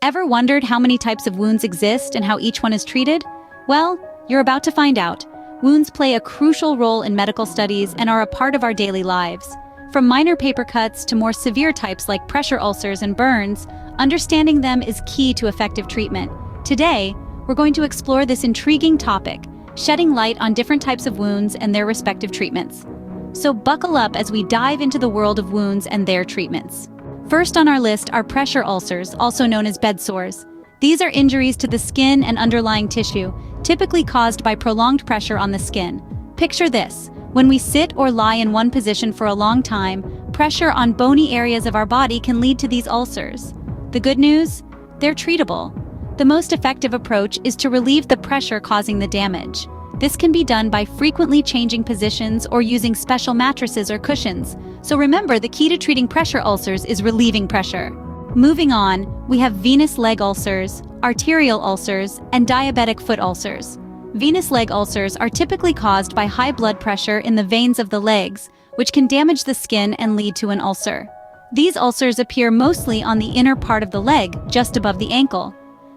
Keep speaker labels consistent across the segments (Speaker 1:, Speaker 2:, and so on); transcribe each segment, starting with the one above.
Speaker 1: Ever wondered how many types of wounds exist and how each one is treated? Well, you're about to find out. Wounds play a crucial role in medical studies and are a part of our daily lives. From minor paper cuts to more severe types like pressure ulcers and burns, understanding them is key to effective treatment. Today, we're going to explore this intriguing topic, shedding light on different types of wounds and their respective treatments. So buckle up as we dive into the world of wounds and their treatments. First on our list are pressure ulcers, also known as bed sores. These are injuries to the skin and underlying tissue, typically caused by prolonged pressure on the skin. Picture this: when we sit or lie in one position for a long time, pressure on bony areas of our body can lead to these ulcers. The good news? They're treatable. The most effective approach is to relieve the pressure causing the damage. This can be done by frequently changing positions or using special mattresses or cushions. So remember, the key to treating pressure ulcers is relieving pressure. Moving on, we have venous leg ulcers, arterial ulcers, and diabetic foot ulcers. Venous leg ulcers are typically caused by high blood pressure in the veins of the legs, which can damage the skin and lead to an ulcer. These ulcers appear mostly on the inner part of the leg, just above the ankle.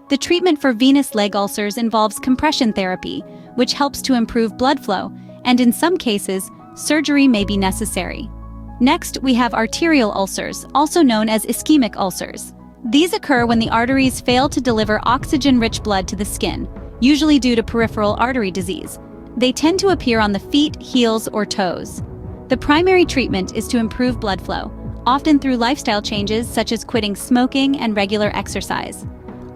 Speaker 1: The treatment for venous leg ulcers involves compression therapy, which helps to improve blood flow, and in some cases, surgery may be necessary. Next, we have arterial ulcers, also known as ischemic ulcers. These occur when the arteries fail to deliver oxygen-rich blood to the skin, usually due to peripheral artery disease. They tend to appear on the feet, heels, or toes. The primary treatment is to improve blood flow, often through lifestyle changes such as quitting smoking and regular exercise.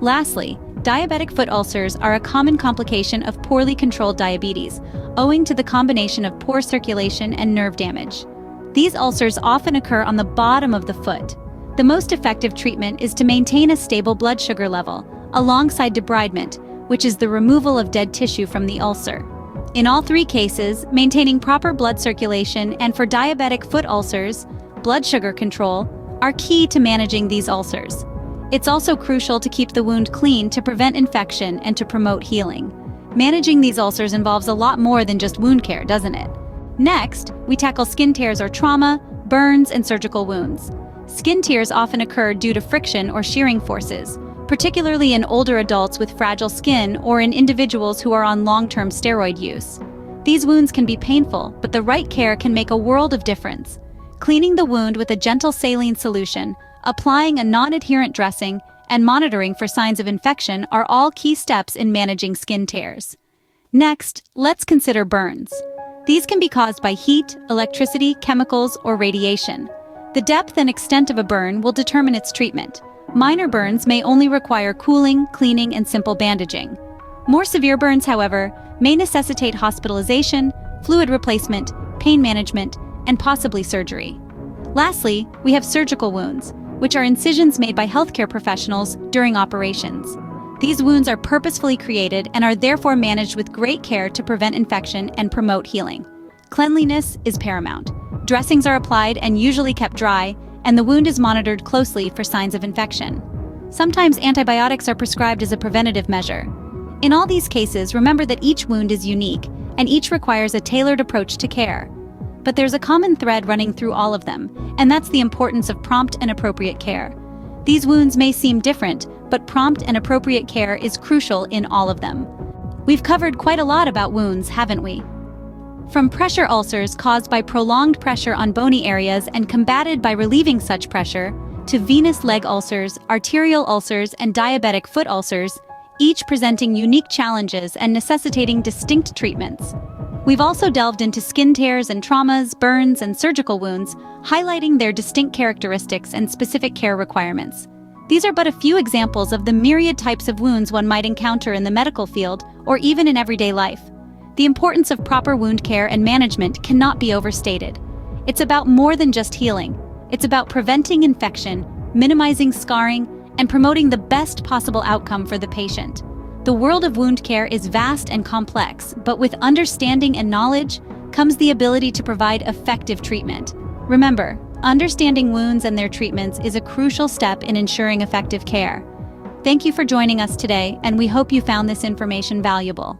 Speaker 1: Lastly, diabetic foot ulcers are a common complication of poorly controlled diabetes, owing to the combination of poor circulation and nerve damage. These ulcers often occur on the bottom of the foot. The most effective treatment is to maintain a stable blood sugar level, alongside debridement, which is the removal of dead tissue from the ulcer. In all three cases, maintaining proper blood circulation and, for diabetic foot ulcers, blood sugar control, are key to managing these ulcers. It's also crucial to keep the wound clean to prevent infection and to promote healing. Managing these ulcers involves a lot more than just wound care, doesn't it? Next, we tackle skin tears or trauma, burns, and surgical wounds. Skin tears often occur due to friction or shearing forces, particularly in older adults with fragile skin or in individuals who are on long-term steroid use. These wounds can be painful, but the right care can make a world of difference. Cleaning the wound with a gentle saline solution, applying a non-adherent dressing, and monitoring for signs of infection are all key steps in managing skin tears. Next, let's consider burns. These can be caused by heat, electricity, chemicals, or radiation. The depth and extent of a burn will determine its treatment. Minor burns may only require cooling, cleaning, and simple bandaging. More severe burns, however, may necessitate hospitalization, fluid replacement, pain management, and possibly surgery. Lastly, we have surgical wounds, which are incisions made by healthcare professionals during operations. These wounds are purposefully created and are therefore managed with great care to prevent infection and promote healing. Cleanliness is paramount. Dressings are applied and usually kept dry, and the wound is monitored closely for signs of infection. Sometimes antibiotics are prescribed as a preventative measure. In all these cases, remember that each wound is unique, and each requires a tailored approach to care. But there's a common thread running through all of them, and that's the importance of prompt and appropriate care. These wounds may seem different, but prompt and appropriate care is crucial in all of them. We've covered quite a lot about wounds, haven't we? From pressure ulcers caused by prolonged pressure on bony areas and combated by relieving such pressure, to venous leg ulcers, arterial ulcers, and diabetic foot ulcers, each presenting unique challenges and necessitating distinct treatments. We've also delved into skin tears and traumas, burns, and surgical wounds, highlighting their distinct characteristics and specific care requirements. These are but a few examples of the myriad types of wounds one might encounter in the medical field or even in everyday life. The importance of proper wound care and management cannot be overstated. It's about more than just healing. It's about preventing infection, minimizing scarring, and promoting the best possible outcome for the patient. The world of wound care is vast and complex, but with understanding and knowledge comes the ability to provide effective treatment. Remember, understanding wounds and their treatments is a crucial step in ensuring effective care. Thank you for joining us today, and we hope you found this information valuable.